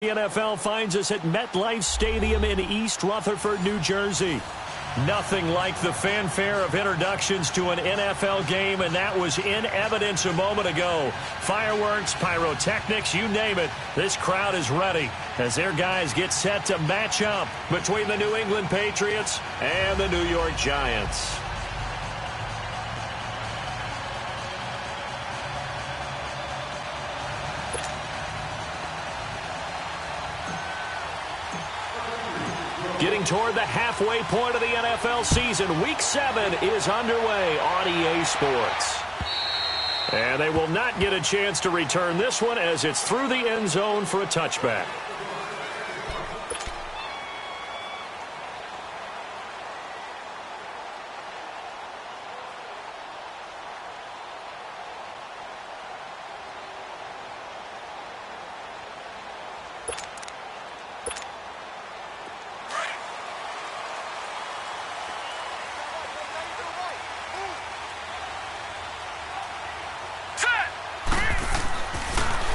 The NFL finds us at MetLife Stadium in East Rutherford, New Jersey. Nothing like the fanfare of introductions to an NFL game, and that was in evidence a moment ago. Fireworks, pyrotechnics, you name it. This crowd is ready as their guys get set to match up between the New England Patriots and the New York Giants. Getting toward the halfway point of the NFL season, Week 7 is underway on EA Sports. And they will not get a chance to return this one as it's through the end zone for a touchback.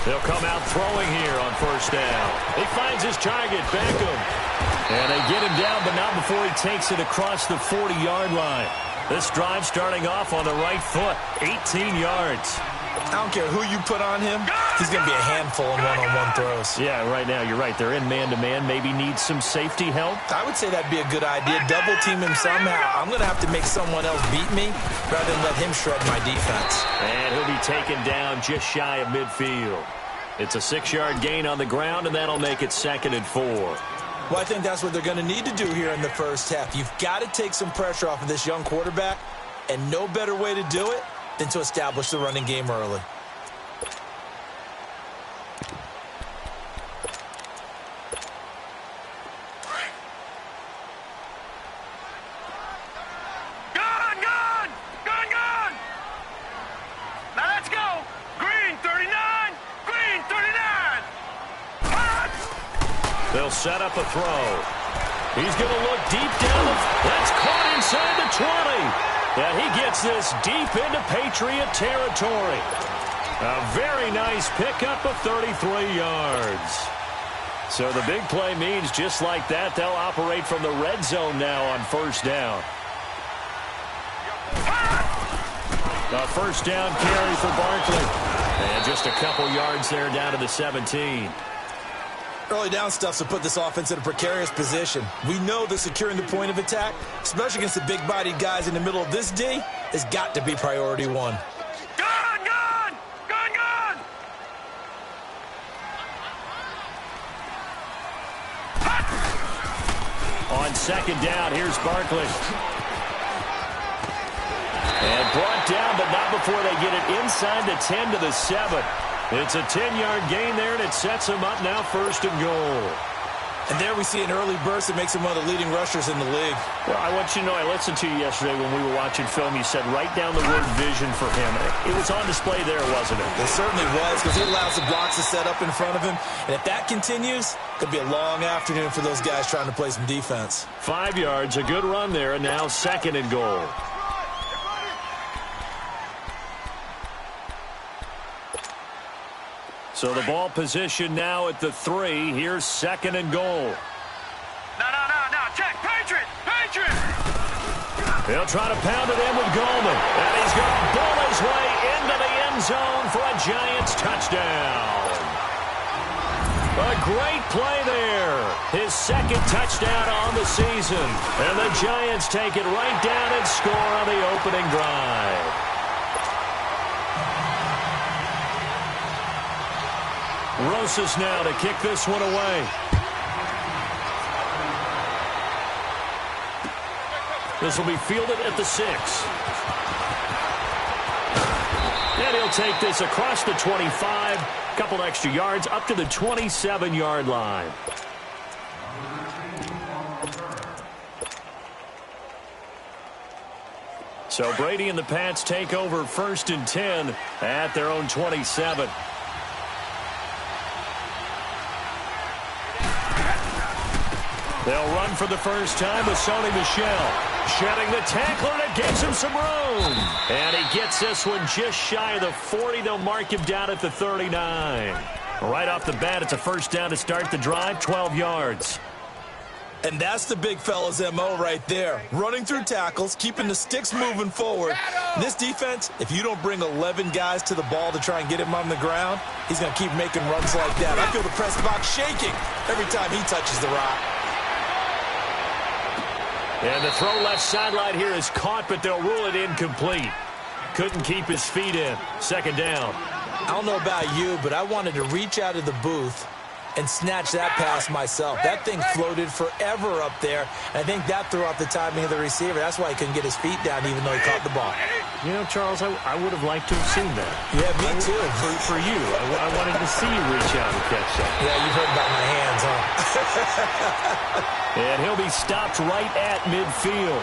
They'll come out throwing here on first down. He finds his target, Beckham. And they get him down, but not before he takes it across the 40-yard line. This drive starting off on the right foot, 18 yards. I don't care who you put on him, he's going to be a handful in one-on-one throws. Yeah, right now, you're right. They're in man-to-man, maybe need some safety help. I would say that'd be a good idea. Double-team him somehow. I'm going to have to make someone else beat me rather than let him shred my defense. And he'll be taken down just shy of midfield. It's a 6-yard gain on the ground, and that'll make it 2nd and 4. Well, I think that's what they're going to need to do here in the first half. You've got to take some pressure off of this young quarterback, and no better way to do it than to establish the running game early. They'll set up a throw. He's going to look deep down. That's caught inside the 20. And he gets this deep into Patriot territory. A very nice pickup of 33 yards. So the big play means just like that, they'll operate from the red zone now on first down. A first down carry for Barkley. And just a couple yards there down to the 17. Early down stuff to put this offense in a precarious position. We know that securing the point of attack, especially against the big-bodied guys in the middle of this D, has got to be priority one. Gun! On second down, here's Barkley. And brought down, but not before they get it inside the 10 to the 7. It's a 10-yard gain there, and it sets him up now 1st and goal. And there we see an early burst that makes him one of the leading rushers in the league. Well, I want you to know, I listened to you yesterday when we were watching film. You said write down the word vision for him. It was on display there, wasn't it? It certainly was, because he allows the blocks to set up in front of him. And if that continues, it could be a long afternoon for those guys trying to play some defense. 5 yards, a good run there, and now 2nd and goal. So the ball position now at the 3. Here's 2nd and goal. No. Check. Patriot. He'll try to pound it in with Goldman. And he's going to bowl his way into the end zone for a Giants touchdown. A great play there. His 2nd touchdown on the season. And the Giants take it right down and score on the opening drive. Rosas now to kick this one away. This will be fielded at the 6. And he'll take this across the 25. Couple extra yards up to the 27-yard line. So Brady and the Pats take over 1st and 10 at their own 27. They'll run for the first time with Sony Michel. Shedding the tackler, and it gives him some room. And he gets this one just shy of the 40. They'll mark him down at the 39. Right off the bat, it's a first down to start the drive, 12 yards. And that's the big fella's MO right there. Running through tackles, keeping the sticks moving forward. This defense, if you don't bring 11 guys to the ball to try and get him on the ground, he's going to keep making runs like that. I feel the press box shaking every time he touches the rock. And the throw left sideline here is caught, but they'll rule it incomplete. Couldn't keep his feet in. Second down. I don't know about you, but I wanted to reach out of the booth and snatch that pass myself. That thing floated forever up there. And I think that threw off the timing of the receiver. That's why he couldn't get his feet down even though he caught the ball. You know, Charles, I would have liked to have seen that. Yeah, me too. For you. I wanted to see you reach out and catch that. Yeah, you've heard about my hands, huh? And he'll be stopped right at midfield.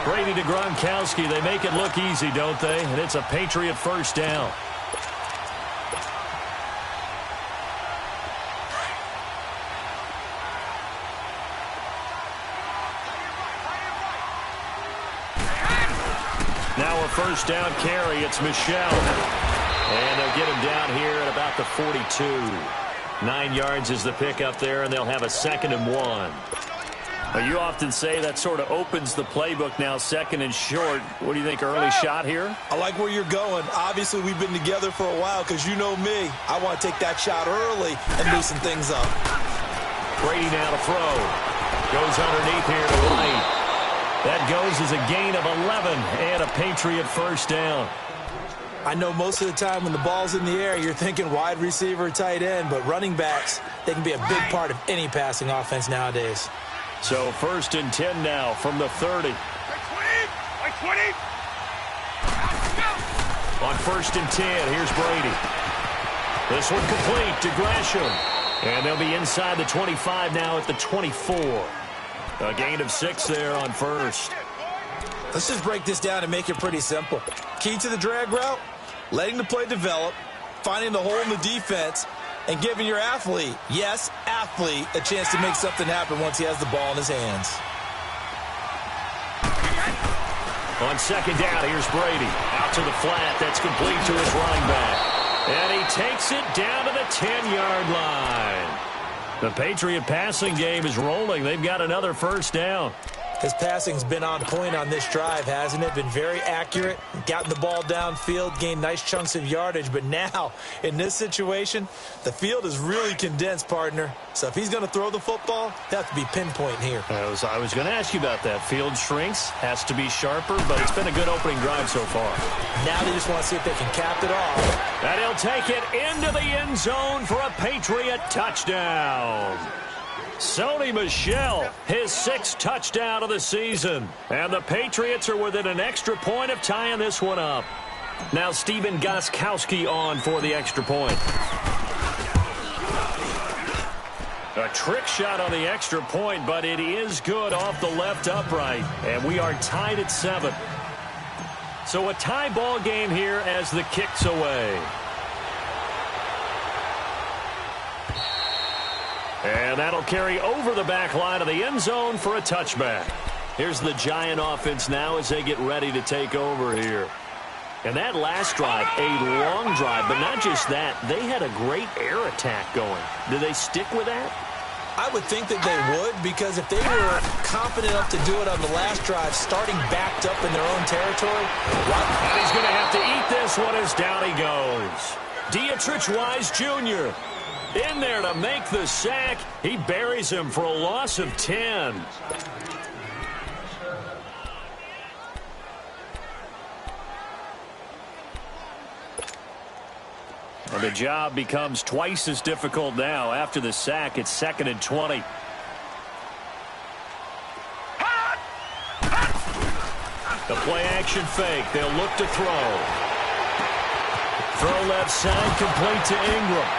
Brady to Gronkowski. They make it look easy, don't they? And it's a Patriot first down. Now a first down carry. It's Michel. And they'll get him down here at about the 42. 9 yards is the pickup there, and they'll have a 2nd and 1. You often say that sort of opens the playbook now, 2nd and short. What do you think, early shot here? I like where you're going. Obviously, we've been together for a while because you know me. I want to take that shot early and loosen things up. Brady now to throw. Goes underneath here to right. That goes as a gain of 11 and a Patriot first down. I know most of the time when the ball's in the air, you're thinking wide receiver, tight end, but running backs, they can be a big part of any passing offense nowadays. So 1st and 10 now from the 30. On 1st and 10, here's Brady. This one complete to Gresham. And they'll be inside the 25 now at the 24. A gain of 6 there on 1st. Let's just break this down and make it pretty simple. Key to the drag route, letting the play develop, finding the hole in the defense, and giving your athlete, yes, athlete, a chance to make something happen once he has the ball in his hands. On 2nd down, here's Brady. Out to the flat. That's complete to his running back. And he takes it down to the 10-yard line. The Patriot passing game is rolling. They've got another first down. His passing's been on point on this drive, hasn't it? Been very accurate, gotten the ball downfield, gained nice chunks of yardage. But now, in this situation, the field is really condensed, partner. So if he's going to throw the football, they have to be pinpoint here. I was going to ask you about that. Field shrinks, has to be sharper, but it's been a good opening drive so far. Now they just want to see if they can cap it off. And he'll take it into the end zone for a Patriot touchdown. Sony Michel, his 6th touchdown of the season. And the Patriots are within an extra point of tying this one up. Now Stephen Gostkowski on for the extra point. A trick shot on the extra point, but it is good off the left upright. And we are tied at 7. So a tie ball game here as the kick's away. And that'll carry over the back line of the end zone for a touchback. Here's the Giant offense now as they get ready to take over here. And that last drive, a long drive, but not just that. They had a great air attack going. Do they stick with that? I would think that they would, because if they were confident enough to do it on the last drive, starting backed up in their own territory. And he's going to have to eat this one as down he goes. Dietrich Wise Jr. in there to make the sack. He buries him for a loss of 10. And the job becomes twice as difficult now. After the sack, it's 2nd and 20. The play action fake. They'll look to throw. Throw left side, complete to Ingram.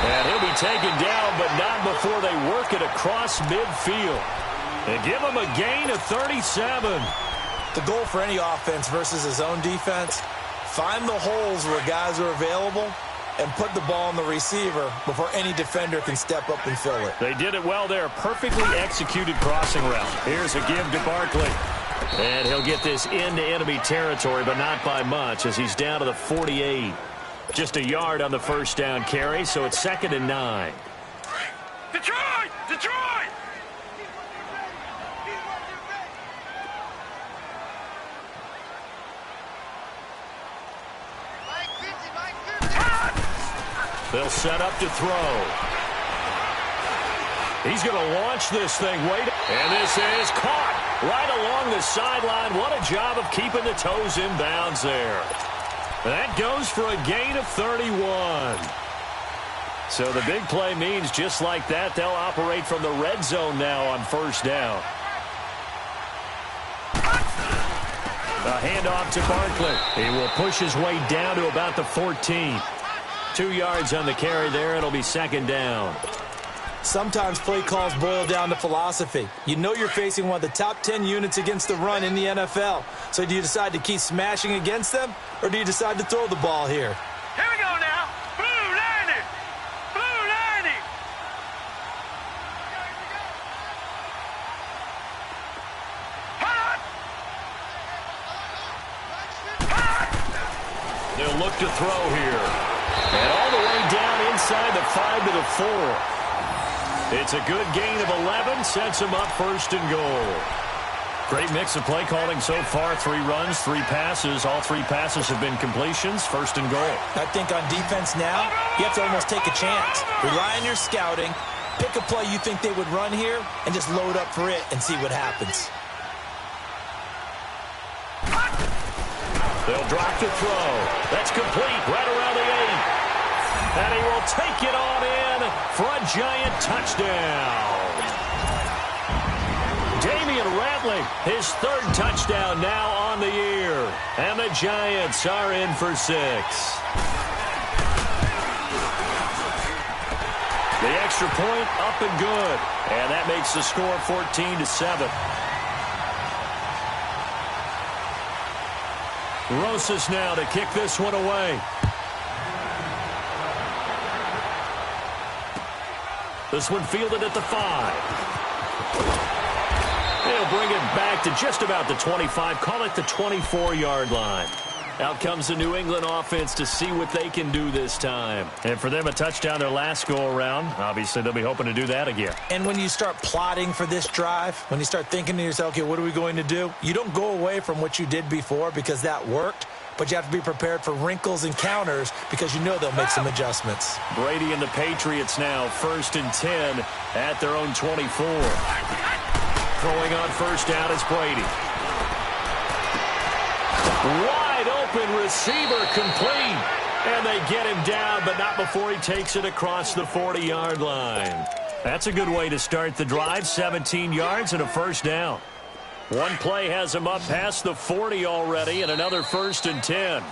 And he'll be taken down, but not before they work it across midfield. And give him a gain of 37. The goal for any offense versus his own defense, find the holes where guys are available and put the ball on the receiver before any defender can step up and fill it. They did it well there. Perfectly executed crossing route. Here's a give to Barkley. And he'll get this into enemy territory, but not by much as he's down to the 48. Just a yard on the first down carry, so it's 2nd and 9. Detroit! Detroit! They'll set up to throw. He's going to launch this thing. And this is caught right along the sideline. What a job of keeping the toes in bounds there. That goes for a gain of 31. So the big play means just like that, they'll operate from the red zone now on first down. A handoff to Barkley. He will push his way down to about the 14. 2 yards on the carry there. It'll be 2nd down. Sometimes play calls boil down to philosophy. You know you're facing one of the top 10 units against the run in the NFL. So do you decide to keep smashing against them, or do you decide to throw the ball here? Here we go now. Blue 90. Blue 90. Hot. Hot. They'll look to throw here. And all the way down inside the 5 to the 4. It's a good gain of 11, sets him up 1st and goal. Great mix of play calling so far. 3 runs, 3 passes. All 3 passes have been completions. 1st and goal. I think on defense now, you have to almost take a chance. Rely on your scouting. Pick a play you think they would run here and just load up for it and see what happens. They'll drop to throw. That's complete right around the 8. And he will take it on in for a giant touchdown. Damian Ratley, his 3rd touchdown now on the year. And the Giants are in for 6. The extra point up and good. And that makes the score 14-7. Rosas now to kick this one away. This one fielded at the 5. They'll bring it back to just about the 25. Call it the 24-yard line. Out comes the New England offense to see what they can do this time. And for them, a touchdown their last go-around. Obviously, they'll be hoping to do that again. And when you start plotting for this drive, when you start thinking to yourself, okay, what are we going to do? You don't go away from what you did before because that worked. But you have to be prepared for wrinkles and counters because you know they'll make some adjustments. Brady and the Patriots now 1st and 10 at their own 24. Throwing on first down is Brady. Wide open receiver complete. And they get him down, but not before he takes it across the 40-yard line. That's a good way to start the drive. 17 yards and a first down. One play has him up past the 40 already, and another 1st and 10.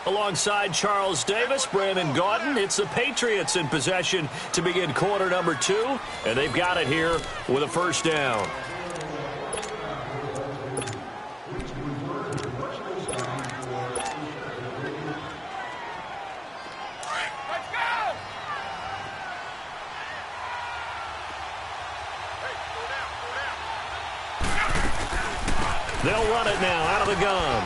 Alongside Charles Davis, Brandon Gaudin, it's the Patriots in possession to begin quarter number 2, and they've got it here with a first down. They'll run it now out of the gun.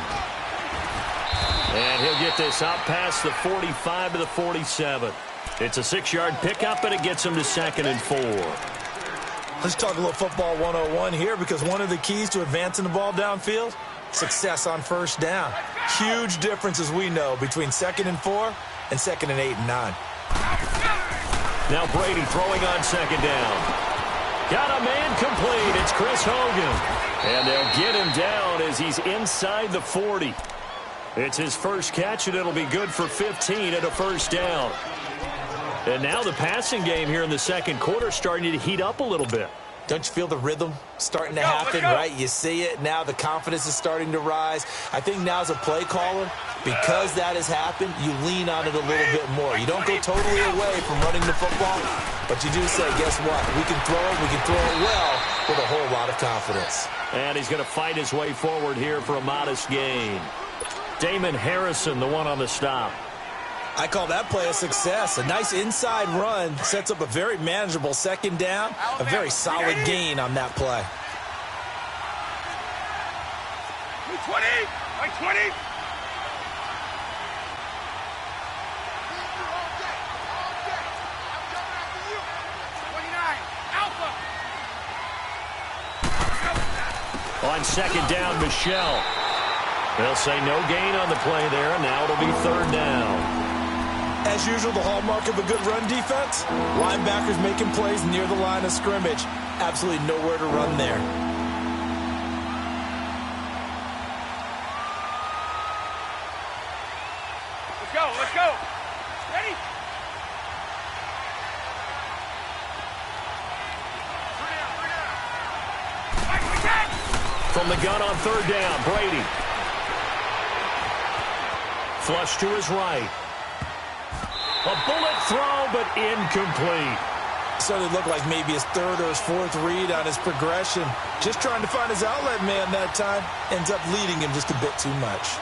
And he'll get this out past the 45 to the 47. It's a 6-yard pickup, and it gets him to 2nd and 4. Let's talk a little football 101 here, because one of the keys to advancing the ball downfield, success on first down. Huge difference, as we know, between 2nd and 4 and 2nd and 8 and 9. Now Brady throwing on 2nd down. Got a man complete. It's Chris Hogan. And they'll get him down as he's inside the 40. It's his first catch, and it'll be good for 15 at a first down. And now the passing game here in the 2nd quarter starting to heat up a little bit. Don't you feel the rhythm starting to happen, right? You see it. Now the confidence is starting to rise. I think now as a play caller, because that has happened, you lean on it a little bit more. You don't go totally away from running the football, but you do say, guess what? We can throw it. We can throw it well with a whole lot of confidence. And he's going to fight his way forward here for a modest gain. Damon Harrison, the one on the stop. I call that play a success. A nice inside run sets up a very manageable 2nd down. A very solid gain on that play. 20! 20! On second down, Michelle. They'll say no gain on the play there, and now it'll be third down. As usual, the hallmark of a good run defense, linebackers making plays near the line of scrimmage. Absolutely nowhere to run there. Let's go, let's go. Ready? From the gun on third down, Brady. Flush to his right. A bullet throw, but incomplete. So it looked like maybe his third or his fourth read on his progression. Just trying to find his outlet man that time. Ends up leading him just a bit too much.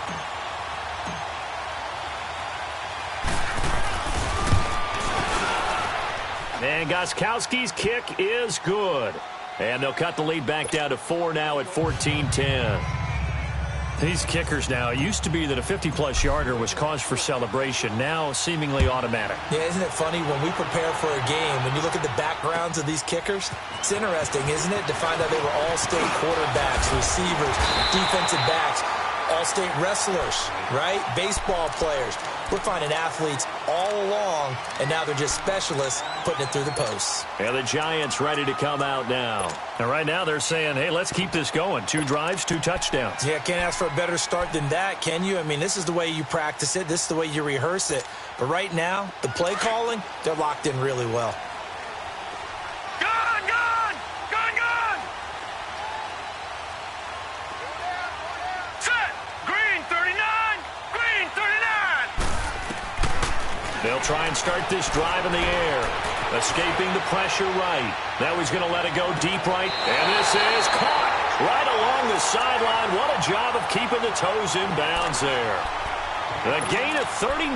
And Gostkowski's kick is good. And they'll cut the lead back down to 4 now at 14-10. These kickers now, it used to be that a 50-plus yarder was cause for celebration. Now seemingly automatic. Yeah, isn't it funny when we prepare for a game, when you look at the backgrounds of these kickers, it's interesting, isn't it, to find out they were all-state quarterbacks, receivers, defensive backs, all-state wrestlers, right? Baseball players. We're finding athletes all along, and now they're just specialists putting it through the posts. And the Giants ready to come out now. And right now they're saying, hey, let's keep this going. 2 drives, 2 touchdowns. Yeah, can't ask for a better start than that, can you? I mean, this is the way you practice it. This is the way you rehearse it. But right now, the play calling, they're locked in really well. Gun, gun! Gun, gun! Set! Green 39! Green 39! They'll try and start this drive in the air. Escaping the pressure right. Now he's going to let it go deep right. And this is caught right along the sideline. What a job of keeping the toes in bounds there. A gain of 39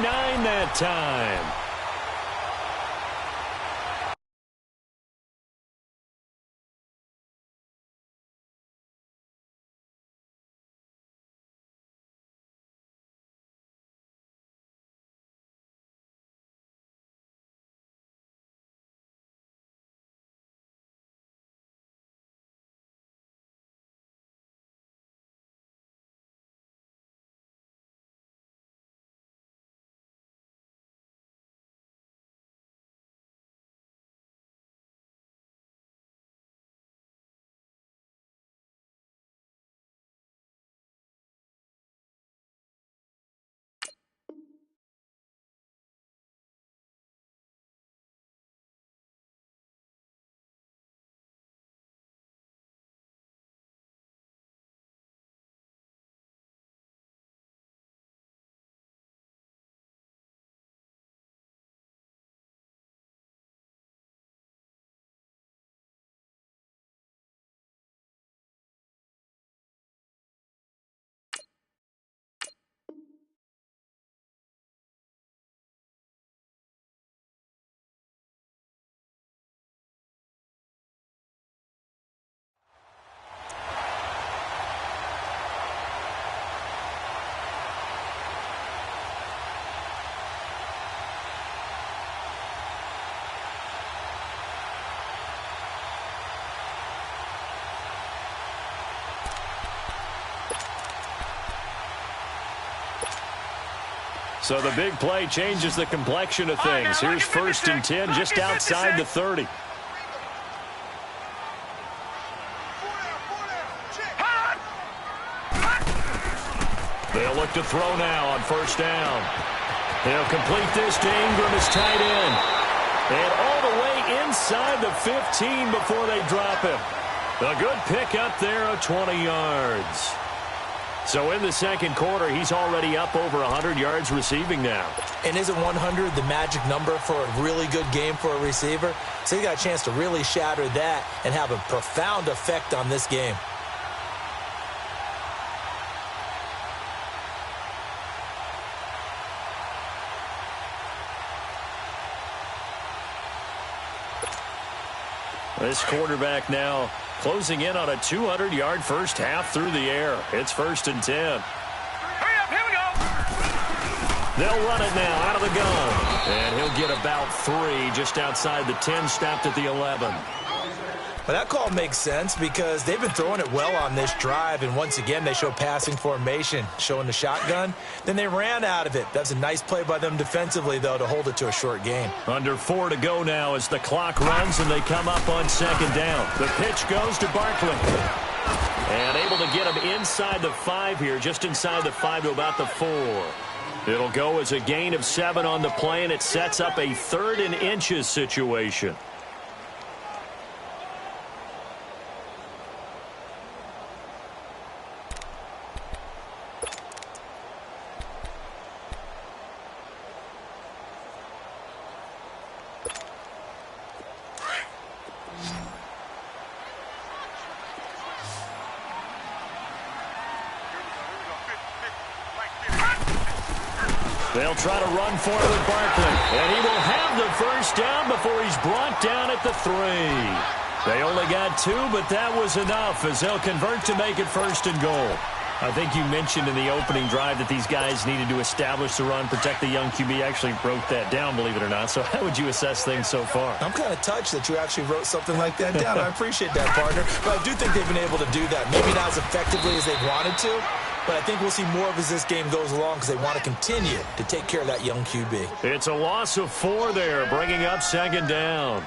that time. So the big play changes the complexion of things. Here's 1st and 10 just outside the 30. They'll look to throw now on 1st down. They'll complete this to Ingram as tight end. And all the way inside the 15 before they drop him. A good pick up there of 20 yards. So in the second quarter, he's already up over 100 yards receiving now. And isn't 100 the magic number for a really good game for a receiver? So he got a chance to really shatter that and have a profound effect on this game. This quarterback now closing in on a 200-yard first half through the air. It's 1st and 10. Hurry up, here we go! They'll run it now out of the gun. And he'll get about 3 just outside the 10, stopped at the 11. Well, that call makes sense because they've been throwing it well on this drive, and once again, they show passing formation, showing the shotgun. Then they ran out of it. That's a nice play by them defensively, though, to hold it to a short game. Under 4 to go now as the clock runs and they come up on second down. The pitch goes to Barkley. And able to get him inside the 5 here, just inside the 5 to about the 4. It'll go as a gain of 7 on the play, and it sets up a 3rd and inches situation. They'll try to run for it with Barkley. And he will have the first down before he's brought down at the 3. They only got 2, but that was enough as they'll convert to make it 1st and goal. I think you mentioned in the opening drive that these guys needed to establish the run, protect the young QB. Actually wrote that down, believe it or not. So how would you assess things so far? I'm kind of touched that you actually wrote something like that down. I appreciate that, partner. But I do think they've been able to do that. Maybe not as effectively as they wanted to, but I think we'll see more of as this game goes along because they want to continue to take care of that young QB. It's a loss of 4 there, bringing up 2nd down.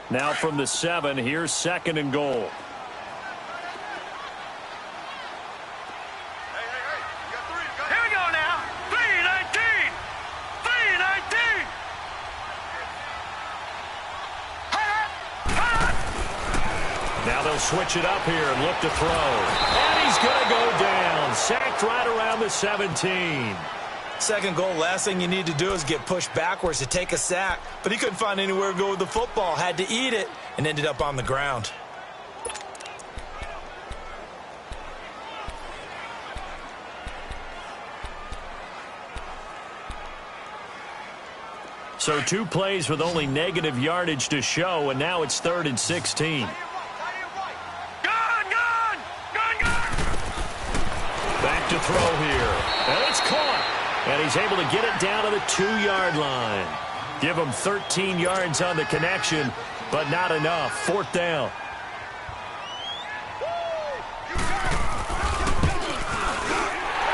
Now from the 7, here's 2nd and goal. Here we go now. 3-19. 3-19. Now they'll switch it up here and look to throw. And he's going to go down. Sacked right around the 17. 2nd goal, last thing you need to do is get pushed backwards to take a sack. But he couldn't find anywhere to go with the football. Had to eat it and ended up on the ground. So 2 plays with only negative yardage to show, and now it's 3rd and 16. Back to throw here. And it's caught. And he's able to get it down to the 2-yard line. Give him 13 yards on the connection, but not enough. 4th down.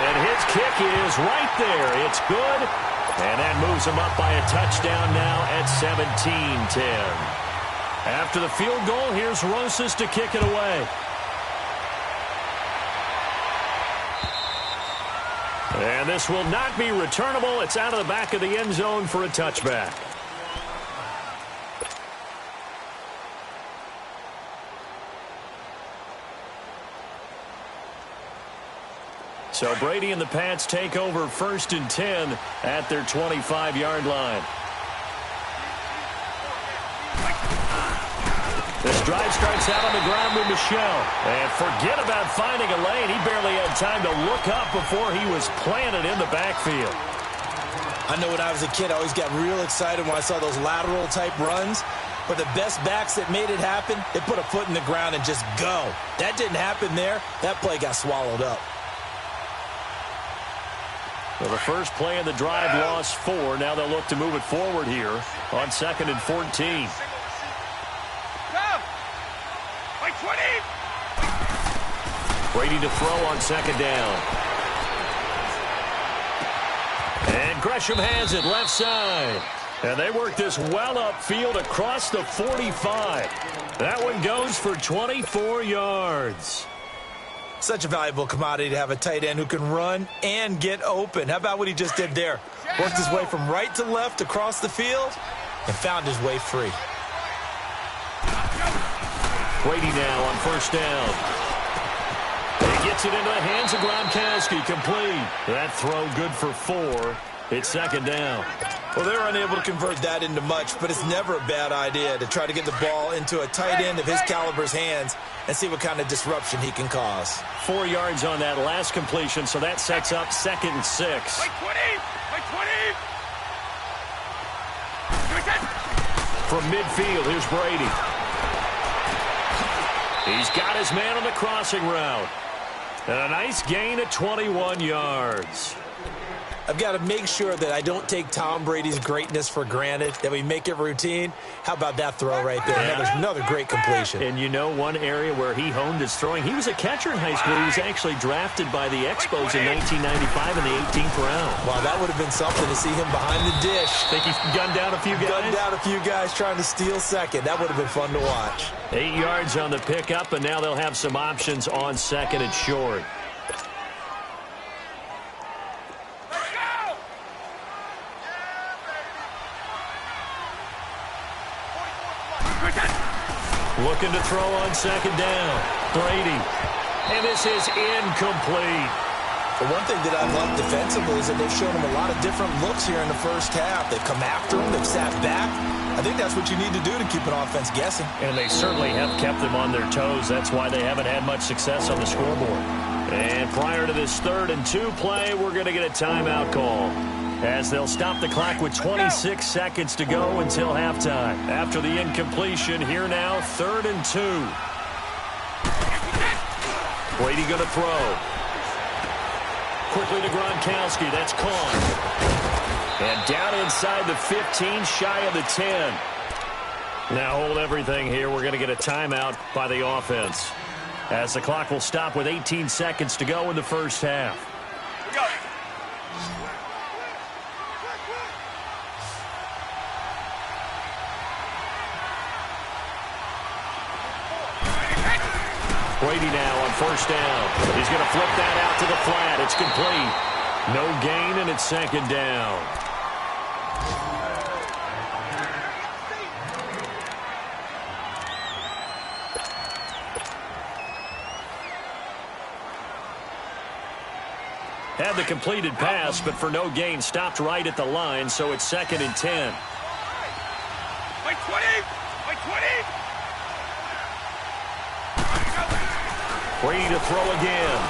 And his kick is right there. It's good. And that moves him up by a touchdown now at 17-10. After the field goal, here's Rosas to kick it away. And this will not be returnable. It's out of the back of the end zone for a touchback. So Brady and the Pats take over 1st and 10 at their 25-yard line. This drive starts out on the ground with Michel. And forget about finding a lane. He barely had time to look up before he was planted in the backfield. I know when I was a kid, I always got real excited when I saw those lateral-type runs. But the best backs that made it happen, they put a foot in the ground and just go. That didn't happen there. That play got swallowed up. Well, the first play of the drive lost 4. Now they'll look to move it forward here on 2nd and 14. Brady to throw on 2nd down. And Gresham has it left side. And they work this well upfield across the 45. That one goes for 24 yards. Such a valuable commodity to have a tight end who can run and get open. How about what he just did there? Worked his way from right to left across the field and found his way free. Brady now on 1st down. He gets it into the hands of Gronkowski, complete. That throw good for 4. It's 2nd down. Well, they're unable to convert that into much, but it's never a bad idea to try to get the ball into a tight end of his caliber's hands and see what kind of disruption he can cause. 4 yards on that last completion, so that sets up 2nd and 6. From midfield, here's Brady. He's got his man on the crossing route. And a nice gain at 21 yards. I've got to make sure that I don't take Tom Brady's greatness for granted, that we make it routine. How about that throw right there? Another great completion. And you know one area where he honed his throwing? He was a catcher in high school. He was actually drafted by the Expos in 1995 in the 18th round. Wow, that would have been something to see him behind the dish. Think he gunned down a few guys? Gunned down a few guys trying to steal second. That would have been fun to watch. 8 yards on the pickup, and now they'll have some options on second and short. Looking to throw on second down. Brady. And this is incomplete. The one thing that I've loved defensively is that they've shown him a lot of different looks here in the first half. They've come after him. They've sat back. I think that's what you need to do to keep an offense guessing. And they certainly have kept them on their toes. That's why they haven't had much success on the scoreboard. And prior to this 3rd and 2 play, we're going to get a timeout call, as they'll stop the clock with 26 seconds to go until halftime. After the incompletion, here now, 3rd and 2. Brady going to throw. Quickly to Gronkowski. That's caught. And down inside the 15, shy of the 10. Now hold everything here. We're going to get a timeout by the offense, as the clock will stop with 18 seconds to go in the first half. Go. Brady now on first down. He's going to flip that out to the flat. It's complete. No gain, and it's second down. Had the completed pass, but for no gain, stopped right at the line, so it's 2nd and 10. By 20! By 20! Brady to throw again.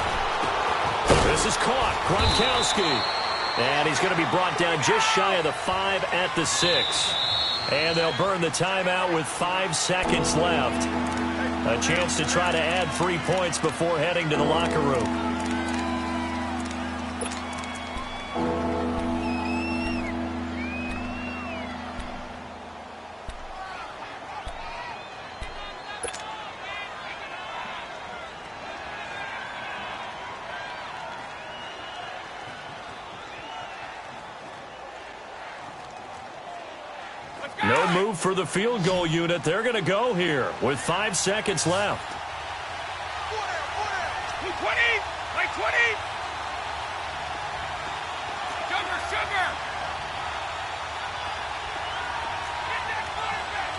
This is caught. Gronkowski. And he's going to be brought down just shy of the 5 at the 6. And they'll burn the timeout with 5 seconds left. A chance to try to add 3 points before heading to the locker room. No move for the field goal unit. They're going to go here with 5 seconds left. By 20! By 20! Sugar, sugar! Get that quarterback!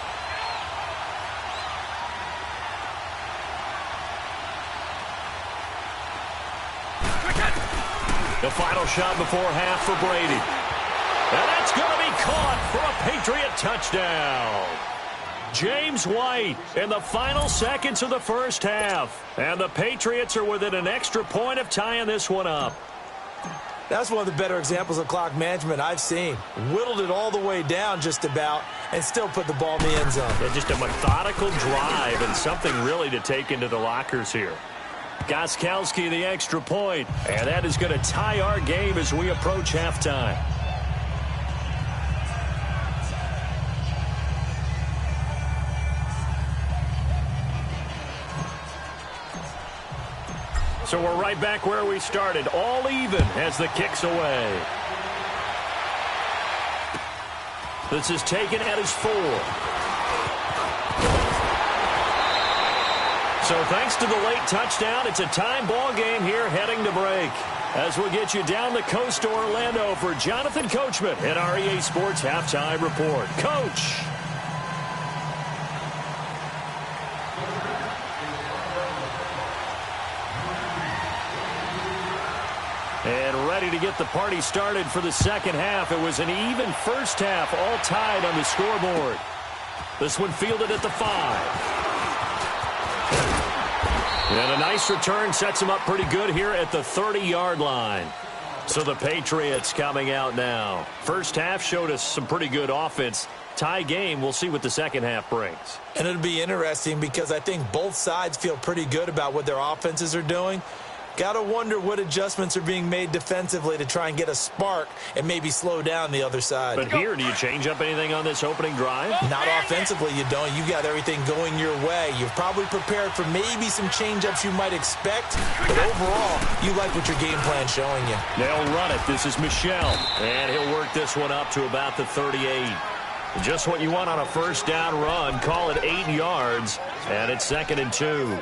The final shot before half for Brady. And that's going to be caught for a Patriot touchdown. James White in the final seconds of the first half. And the Patriots are within an extra point of tying this one up. That's one of the better examples of clock management I've seen. Whittled it all the way down just about and still put the ball in the end zone. Yeah, just a methodical drive and something really to take into the lockers here. Gostkowski the extra point. And that is going to tie our game as we approach halftime. So we're right back where we started, all even as the kick's away. This is taken at his 4. So thanks to the late touchdown, it's a time ball game here heading to break. As we'll get you down the coast to Orlando for Jonathan Coachman at our EA Sports Halftime Report. Coach. And ready to get the party started for the second half. It was an even first half, all tied on the scoreboard. This one fielded at the 5. And a nice return sets him up pretty good here at the 30-yard line. So the Patriots coming out now. First half showed us some pretty good offense. Tie game, we'll see what the second half brings. And it'll be interesting because I think both sides feel pretty good about what their offenses are doing. Gotta wonder what adjustments are being made defensively to try and get a spark and maybe slow down the other side. But here, do you change up anything on this opening drive? Not offensively, you don't. You got everything going your way. You've probably prepared for maybe some change-ups you might expect, but overall, you like what your game plan's showing you. They'll run it. This is Michel, and he'll work this one up to about the 38. Just what you want on a first down run. Call it 8 yards, and it's 2nd and 2.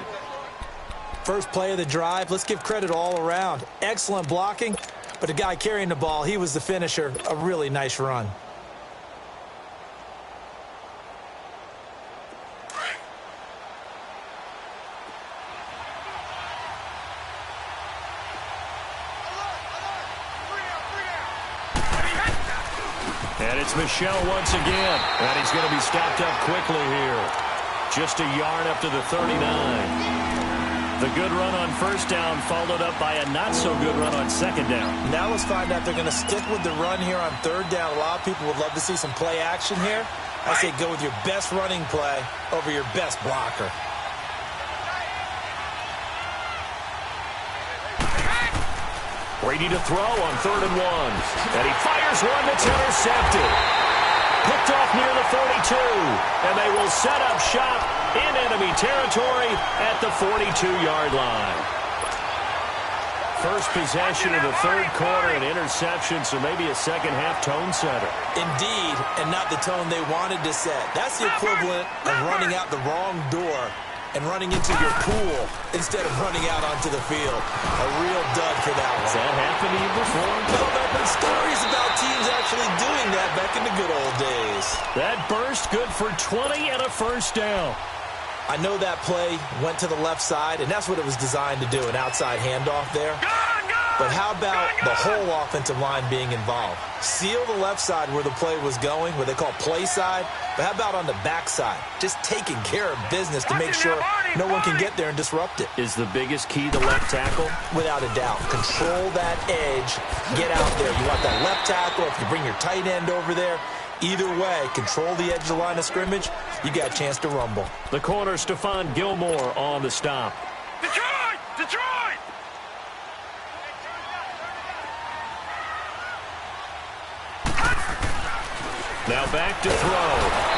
First play of the drive, let's give credit all around. Excellent blocking, but the guy carrying the ball, he was the finisher. A really nice run. And it's Michel once again, and he's going to be stopped up quickly here. Just a yard up to the 39. The good run on first down followed up by a not-so-good run on second down. Now let's find out they're going to stick with the run here on third down. A lot of people would love to see some play action here. I say go with your best running play over your best blocker. Brady to throw on 3rd and 1. And he fires one that's intercepted. Picked off near the 42. And they will set up shop in enemy territory at the 42-yard line. First possession of the third quarter, an interception, so maybe a second-half tone setter. Indeed, and not the tone they wanted to set. That's the equivalent of running out the wrong door and running into your pool instead of running out onto the field. A real dud for that one. Has that happened to you before? No, there have been stories about teams actually doing that back in the good old days. That burst good for 20 and a first down. I know that play went to the left side, and that's what it was designed to do, an outside handoff there. But how about the whole offensive line being involved? Seal the left side where the play was going, what they call play side. But how about on the back side? Just taking care of business to make sure no one can get there and disrupt it. Is the biggest key the left tackle? Without a doubt. Control that edge. Get out there. You want that left tackle. If you bring your tight end over there, either way, control the edge of the line of scrimmage, you got a chance to rumble. The corner, Stephon Gilmore on the stop. Detroit! Detroit! Now back to throw.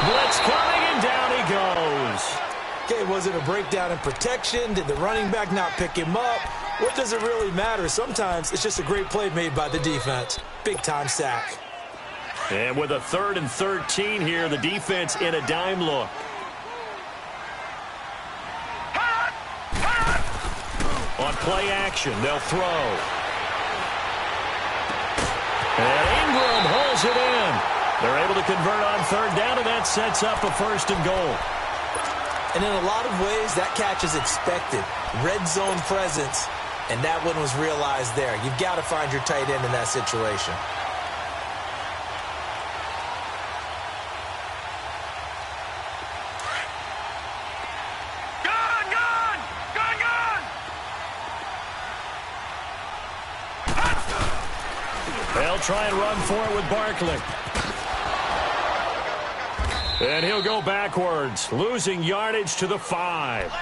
Blitz coming, and down he goes. Okay, was it a breakdown in protection? Did the running back not pick him up? What does it really matter? Sometimes it's just a great play made by the defense. Big-time sack. And with a 3rd and 13 here, the defense in a dime look. On play action, they'll throw. And Ingram holds it in. They're able to convert on 3rd down, and that sets up a 1st and goal. And in a lot of ways, that catch is expected. Red zone presence, and that one was realized there. You've got to find your tight end in that situation. They'll try and run for it with Barkley. And he'll go backwards, losing yardage to the 5.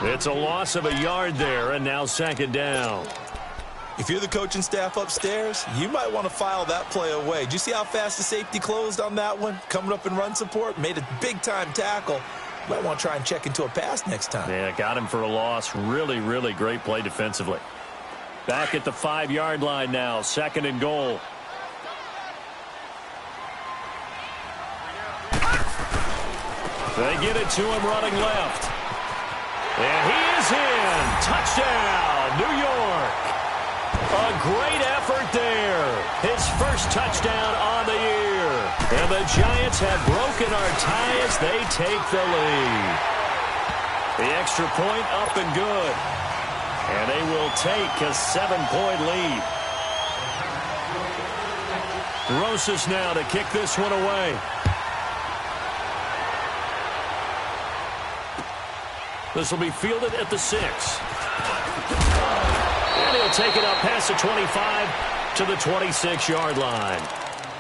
It's a loss of a yard there, and now 2nd down. If you're the coaching staff upstairs, you might want to file that play away. Do you see how fast the safety closed on that one? Coming up in run support, made a big-time tackle. You might want to try and check into a pass next time. Yeah, got him for a loss. Really, really great play defensively. Back at the 5-yard line now, 2nd and goal. They get it to him running left. And he is in. Touchdown, New York. A great effort there. His first touchdown on the year. And the Giants have broken our tie as they take the lead. The extra point up and good. And they will take a 7-point lead. Rosas now to kick this one away. This will be fielded at the 6. And he'll take it up past the 25 to the 26-yard line.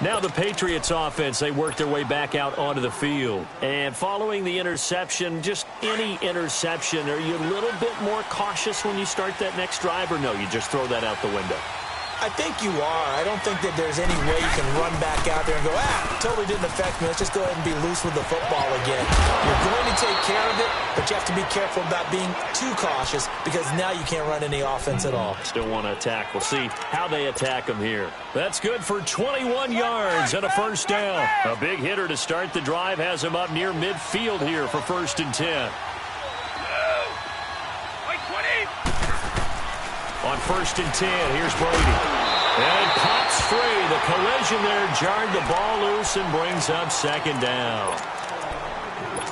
Now the Patriots offense, they work their way back out onto the field. And following the interception, just any interception, are you a little bit more cautious when you start that next drive, or no, you just throw that out the window? I think you are. I don't think that there's any way you can run back out there and go, totally didn't affect me. Let's just go ahead and be loose with the football again. You're going to take care of it, but you have to be careful about being too cautious because now you can't run any offense at all. Still want to attack. We'll see how they attack them here. That's good for 21 yards and a first down. A big hitter to start the drive has him up near midfield here for 1st and 10. On 1st and 10, here's Brady. And pops free. The collision there jarred the ball loose and brings up 2nd down.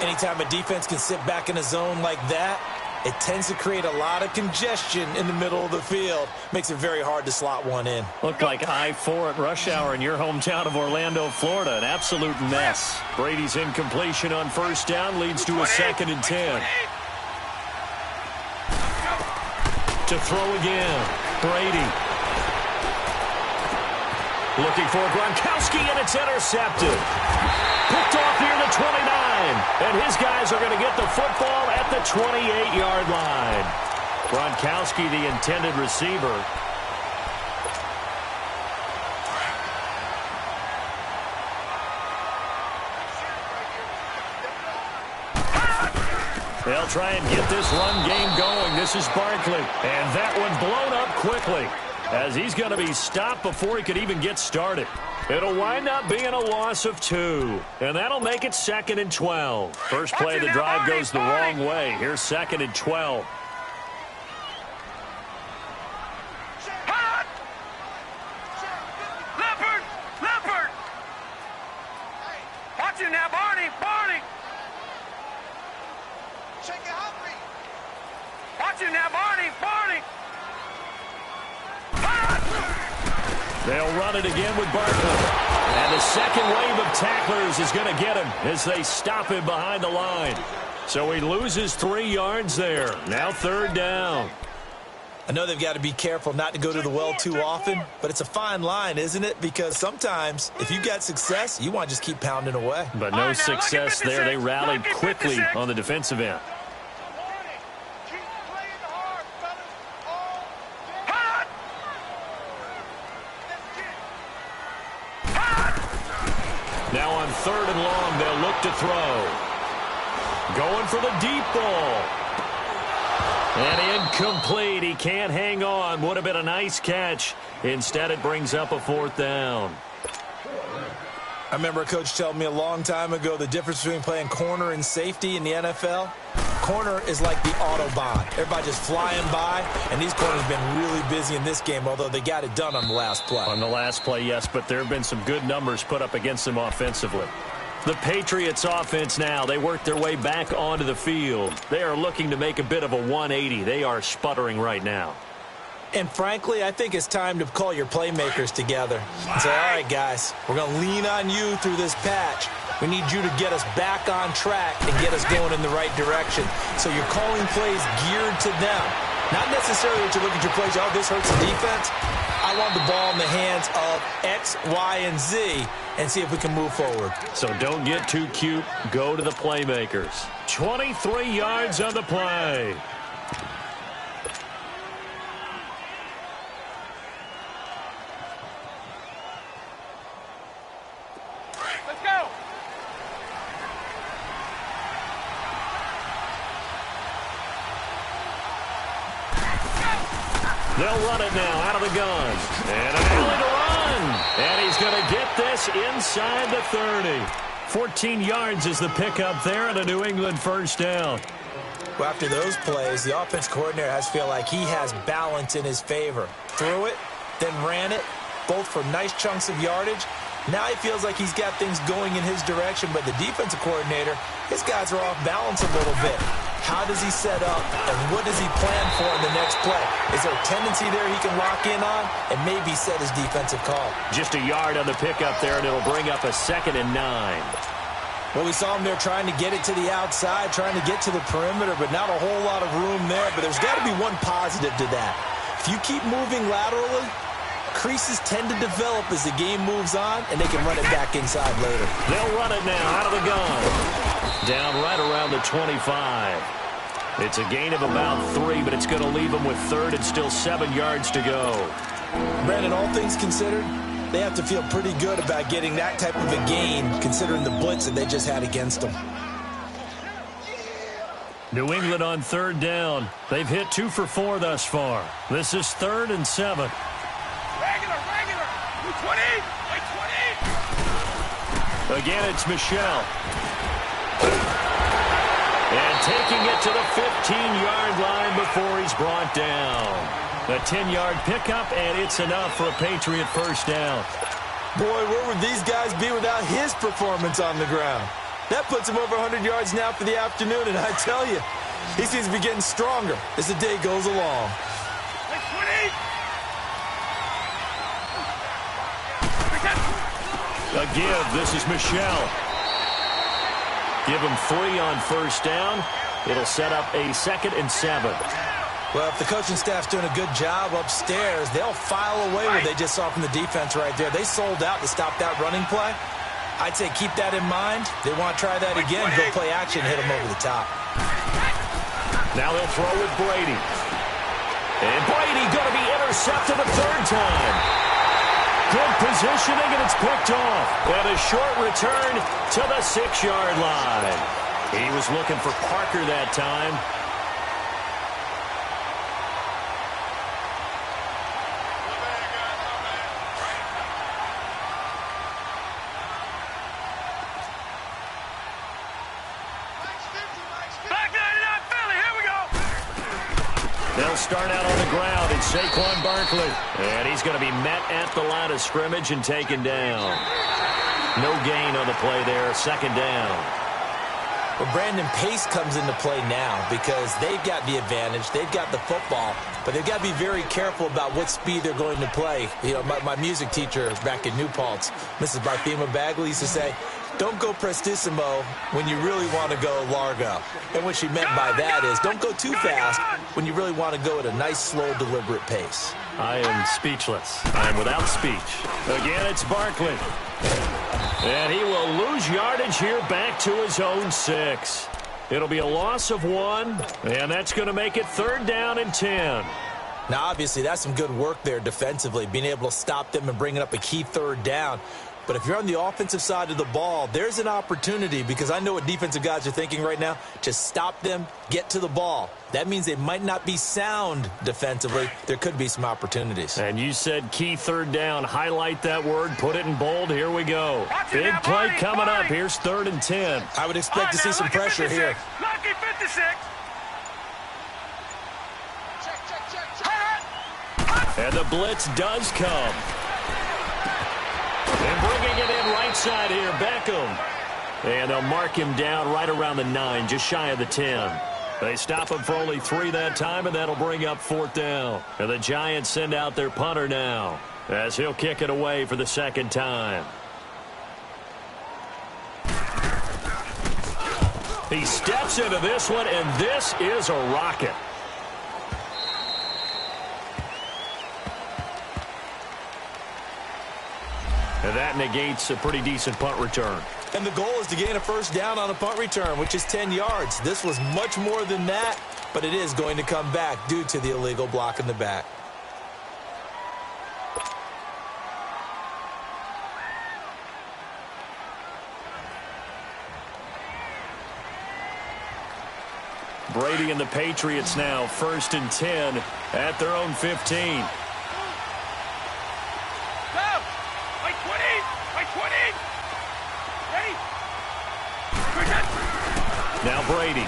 Anytime a defense can sit back in a zone like that, it tends to create a lot of congestion in the middle of the field. Makes it very hard to slot one in. Looked like I-4 at rush hour in your hometown of Orlando, Florida. An absolute mess. Brady's incompletion on 1st down leads to a 2nd and 10. To throw again. Brady. Looking for Gronkowski, and it's intercepted. Picked off near the 29. And his guys are going to get the football at the 28-yard line. Gronkowski, the intended receiver. They'll try and get this run game going. This is Barkley. And that one blown up quickly as he's going to be stopped before he could even get started. It'll wind up being a loss of 2. And that'll make it 2nd and 12. First play of the drive goes the wrong way. Here's 2nd and 12. Leopard! Watch it now, Barney! Watch it now, Barney! They'll run it again with Barkley. And the second wave of tacklers is going to get him as they stop him behind the line. So he loses 3 yards there. Now 3rd down. I know they've got to be careful not to go to the well too often, but it's a fine line, isn't it? Because sometimes if you got success, you want to just keep pounding away. But no success there. They rallied quickly on the defensive end. Now on 3rd and long, they'll look to throw. Going for the deep ball. And incomplete. He can't hang on. Would have been a nice catch. Instead, it brings up a 4th down. I remember a coach telling me a long time ago the difference between playing corner and safety in the NFL. Corner is like the Autobahn. Everybody just flying by, and these corners have been really busy in this game, although they got it done on the last play. On the last play, yes, but there have been some good numbers put up against them offensively. The Patriots offense now, they work their way back onto the field. They are looking to make a bit of a 180. They are sputtering right now. And frankly, I think it's time to call your playmakers together and say, all right, guys, we're going to lean on you through this patch. We need you to get us back on track and get us going in the right direction. So you're calling plays geared to them. Not necessarily that you look at your plays, oh, this hurts the defense. I want the ball in the hands of X, Y, and Z and see if we can move forward. So don't get too cute. Go to the playmakers. 23 yards on the play. Let's go! They'll run it now out of the gun. And an alley to run. And he's going to get this inside the 30. 14 yards is the pickup there and a New England first down. Well, after those plays, the offense coordinator has to feel like he has balance in his favor. Threw it, then ran it, both for nice chunks of yardage. Now he feels like he's got things going in his direction, but the defensive coordinator, his guys are off balance a little bit. How does he set up, and what does he plan for in the next play? Is there a tendency there he can lock in on and maybe set his defensive call? Just a yard on the pickup there, and it'll bring up a 2nd and 9. Well, we saw him there trying to get it to the outside, trying to get to the perimeter, but not a whole lot of room there. But there's got to be one positive to that. If you keep moving laterally, creases tend to develop as the game moves on, and they can run it back inside later. They'll run it now out of the gun. Down right around the 25. It's a gain of about 3, but it's going to leave them with third and still 7 yards to go. Brandon, all things considered, they have to feel pretty good about getting that type of a gain, considering the blitz that they just had against them. New England on third down. They've hit 2 for 4 thus far. This is 3rd and 7. Regular. 20. Again, it's Michelle. And taking it to the 15-yard line before he's brought down. A 10-yard pickup, and it's enough for a Patriot first down. Boy, where would these guys be without his performance on the ground? That puts him over 100 yards now for the afternoon, and I tell you, he seems to be getting stronger as the day goes along. A give. This is Michelle. Give him 3 on first down. It'll set up a 2nd and 7. Well, if the coaching staff's doing a good job upstairs, they'll file away what they just saw from the defense right there. They sold out to stop that running play. I'd say keep that in mind. They want to try that again, go play action, hit them over the top. Now they'll throw with Brady. And Brady going to be intercepted a 3rd time. Good positioning, and it's picked off. And a short return to the 6-yard line. He was looking for Parker that time. They'll start out on the ground, and Saquon Barkley. And he's going to be met at the line of scrimmage and taken down. No gain on the play there, 2nd down. Well, Brandon, pace comes into play now because they've got the advantage. They've got the football, but they've got to be very careful about what speed they're going to play. You know, my music teacher back in New Paltz, Mrs. Barthema Bagley, used to say, don't go prestissimo when you really want to go largo. And what she meant by that is don't go too fast when you really want to go at a nice, slow, deliberate pace. I am speechless. I am without speech. Again, it's Barkley. And he will lose yardage here back to his own 6. It'll be a loss of 1, and that's going to make it 3rd down and 10. Now, obviously, that's some good work there defensively, being able to stop them and bringing up a key 3rd down. But if you're on the offensive side of the ball, there's an opportunity because I know what defensive guys are thinking right now. Just stop them, get to the ball. That means they might not be sound defensively. There could be some opportunities. And you said key 3rd down. Highlight that word. Put it in bold. Here we go. Big play coming up. Here's 3rd and 10. I would expect to see some pressure here. Lucky 56. And the blitz does come. And bringing it in right side here, Beckham. And they'll mark him down right around the 9, just shy of the 10. They stop him for only 3 that time, and that'll bring up 4th down. And the Giants send out their punter now as he'll kick it away for the 2nd time. He steps into this one, and this is a rocket. And that negates a pretty decent punt return. And the goal is to gain a first down on a punt return, which is 10 yards. This was much more than that, but it is going to come back due to the illegal block in the back. Brady and the Patriots now 1st and 10 at their own 15. Now Brady.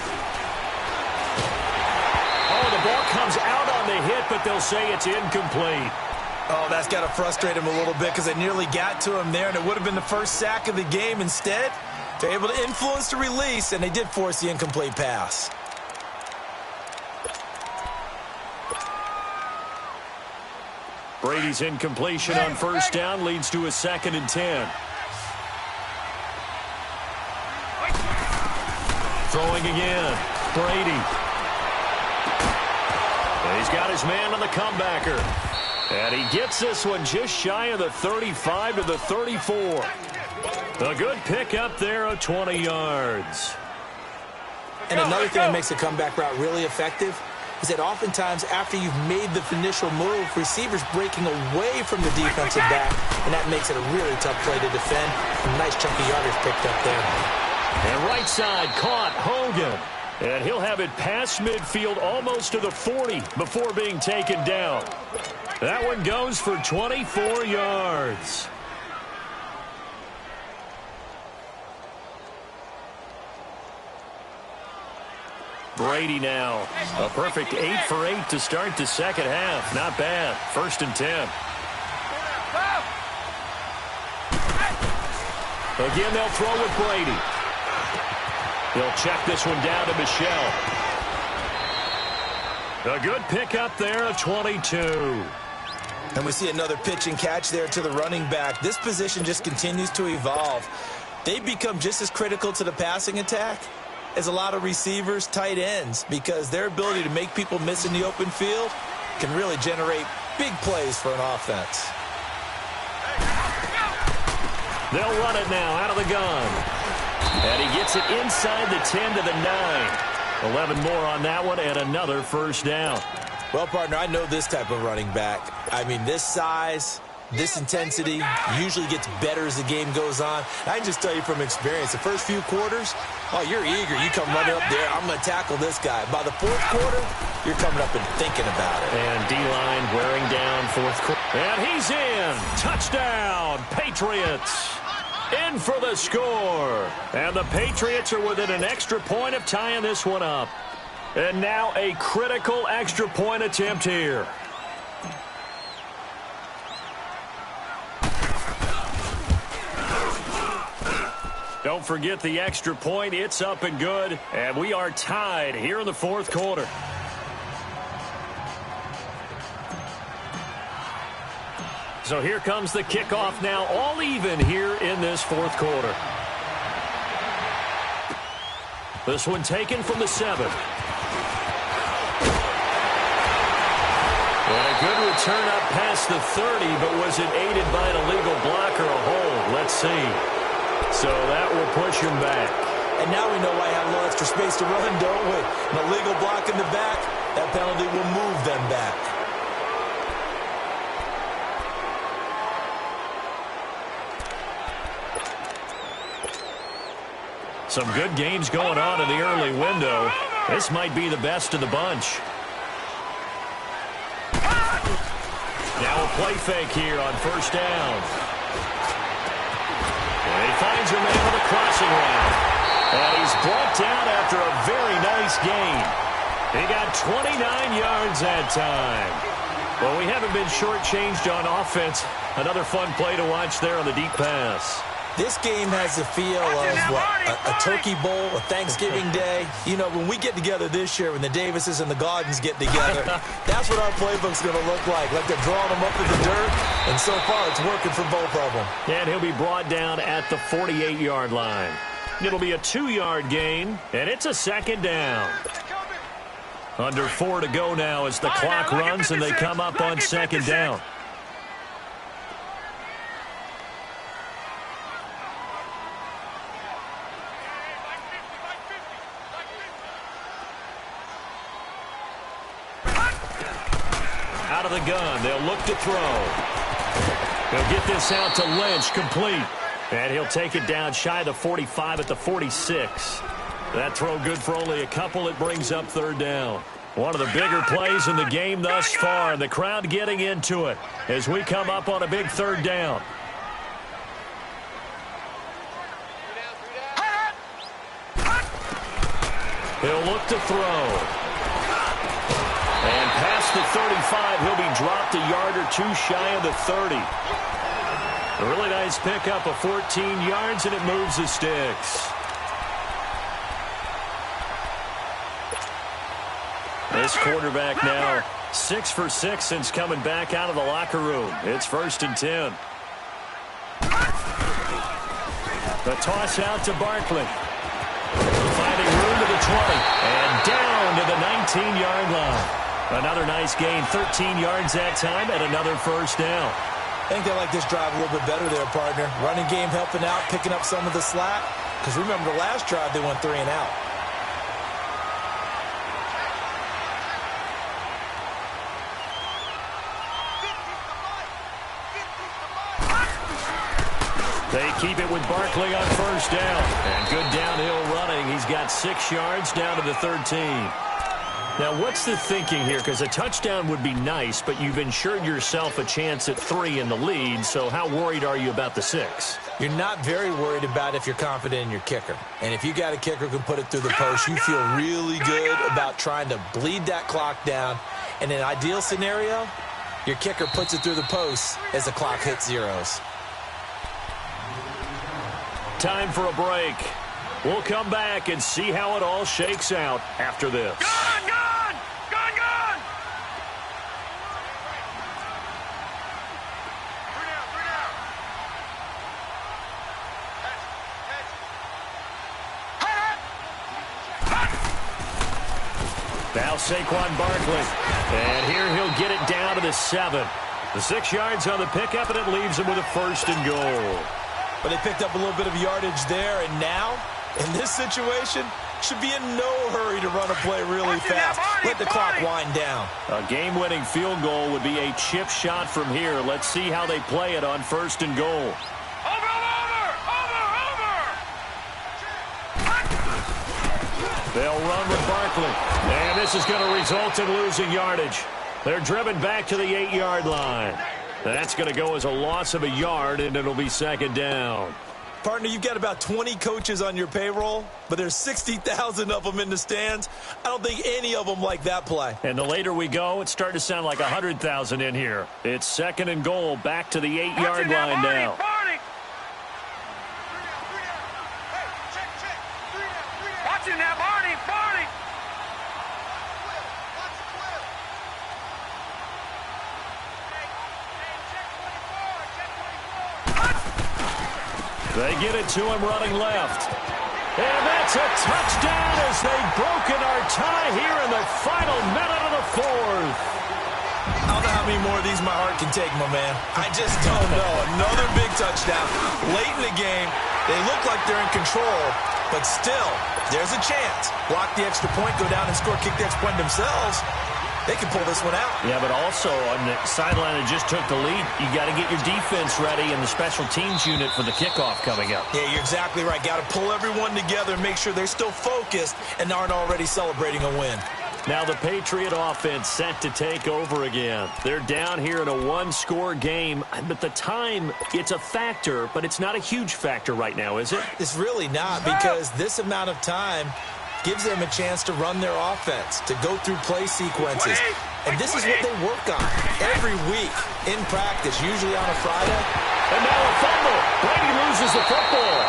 Oh, the ball comes out on the hit, but they'll say it's incomplete. Oh, that's got to frustrate him a little bit because they nearly got to him there, and it would have been the first sack of the game. Instead, they're able to influence the release, and they did force the incomplete pass. Brady's incompletion on first down leads to a 2nd and 10. Throwing again. Brady. And he's got his man on the comebacker. And he gets this one just shy of the 35 to the 34. A good pick up there of 20 yards. And another thing that makes a comeback route really effective is that oftentimes after you've made the initial move, receivers breaking away from the defensive back, and that makes it a really tough play to defend. A nice chunky yardage picked up there. And right side caught Hogan. And he'll have it past midfield almost to the 40 before being taken down. That one goes for 24 yards. Brady now. A perfect 8 for 8 to start the second half. Not bad. 1st and 10. Again, they'll throw with Brady. He'll check this one down to Michelle. A good pick up there of 22. And we see another pitch and catch there to the running back. This position just continues to evolve. They've become just as critical to the passing attack as a lot of receivers, tight ends, because their ability to make people miss in the open field can really generate big plays for an offense. They'll run it now out of the gun. And he gets it inside the 10 to the 9. 11 more on that one and another first down. Well, partner, I know this type of running back. I mean, this size, this intensity usually gets better as the game goes on. I can just tell you from experience, the first few quarters, oh, you're eager. You come running up there, I'm going to tackle this guy. By the 4th quarter, you're coming up and thinking about it. And D-line wearing down 4th quarter. And he's in. Touchdown, Patriots. In for the score. And the Patriots are within an extra point of tying this one up. And now a critical extra point attempt here. Don't forget the extra point. It's up and good. And we are tied here in the 4th quarter. So here comes the kickoff now, all even here in this 4th quarter. This one taken from the 7. And a good return up past the 30, but was it aided by an illegal block or a hold? Let's see. So that will push him back. And now we know why I have a little extra space to run, don't we? An illegal block in the back, that penalty will move them back. Some good games going on in the early window. This might be the best of the bunch. Now a play fake here on 1st down. And he finds a man on the crossing route. And he's brought down after a very nice gain. He got 29 yards that time. Well, we haven't been shortchanged on offense. Another fun play to watch there on the deep pass. This game has the feel of a turkey bowl, a Thanksgiving day. You know, when we get together this year, when the Davises and the Gaudens get together, that's what our playbook's going to look like. Like they're drawing them up in the dirt, and so far it's working for both of them. And he'll be brought down at the 48-yard line. It'll be a 2-yard gain, and it's a 2nd down. Under 4 to go now as the clock runs, and they come up on 2nd down. Out of the gun, they'll look to throw. They'll get this out to Lynch, complete. And he'll take it down shy of the 45 at the 46. That throw good for only a couple. It brings up 3rd down. One of the bigger plays in the game thus far. The crowd getting into it as we come up on a big 3rd down. He'll look to throw. And past the 35, he'll be dropped a yard or 2 shy of the 30. A really nice pickup of 14 yards, and it moves the sticks. This quarterback now 6 for 6 since coming back out of the locker room. It's 1st and 10. The toss out to Barkley. Finding room to the 20 and down to the 19-yard line. Another nice gain, 13 yards that time, and another first down. I think they like this drive a little bit better there, partner. Running game helping out, picking up some of the slack. Because remember the last drive, they went 3 and out. They keep it with Barkley on first down. And good downhill running. He's got 6 yards down to the 13. Now, what's the thinking here? Because a touchdown would be nice, but you've ensured yourself a chance at 3 in the lead, so how worried are you about the 6? You're not very worried about if you're confident in your kicker. And if you got a kicker who can put it through the post, you feel really good about trying to bleed that clock down. In an ideal scenario, your kicker puts it through the post as the clock hits zeros. Time for a break. We'll come back and see how it all shakes out after this. Gone, gone! Gone, gone! 3 down, 3 down. Now Saquon Barkley. And here he'll get it down to the 7. The 6 yards on the pickup, and it leaves him with a first and goal. But they picked up a little bit of yardage there, and now, in this situation, should be in no hurry to run a play really fast. Let the clock wind down. A game-winning field goal would be a chip shot from here. Let's see how they play it on first and goal. Over! They'll run with Barkley. And this is going to result in losing yardage. They're driven back to the 8-yard line. That's going to go as a loss of a yard, and it'll be second down. Partner, you've got about 20 coaches on your payroll, but there's 60,000 of them in the stands. I don't think any of them like that play. And the later we go, it's starting to sound like 100,000 in here. It's second and goal, back to the 8-yard line now. Watching that, Barney, Barney. They get it to him running left. And that's a touchdown as they've broken our tie here in the final minute of the 4th. I don't know how many more of these my heart can take, my man. I just don't know. Another big touchdown. Late in the game, they look like they're in control, but still, there's a chance. Block the extra point, go down and score, kick the extra point themselves. They can pull this one out. Yeah, but also on the sideline that just took the lead, you got to get your defense ready and the special teams unit for the kickoff coming up. Yeah, you're exactly right. Got to pull everyone together and make sure they're still focused and aren't already celebrating a win. Now the Patriot offense set to take over again. They're down here in a 1-score game, but the time, it's a factor, but it's not a huge factor right now, is it? It's really not, because this amount of time gives them a chance to run their offense, to go through play sequences. And this is what they work on every week in practice, usually on a Friday. And now a fumble. Brady loses the football.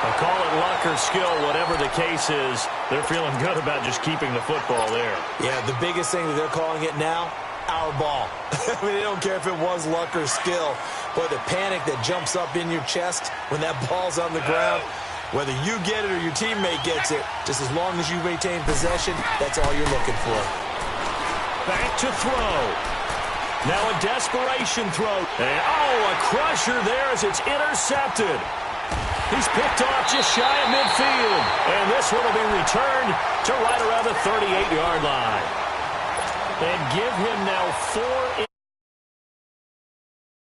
I'll call it luck or skill, whatever the case is. They're feeling good about just keeping the football there. Yeah, the biggest thing that they're calling it now, our ball. I mean, they don't care if it was luck or skill. Boy, the panic that jumps up in your chest when that ball's on the ground, whether you get it or your teammate gets it, just as long as you maintain possession, that's all you're looking for. Back to throw. Now a desperation throw. And, a crusher there as it's intercepted. He's picked off just shy of midfield. And this one will be returned to right around the 38-yard line. And give him now 4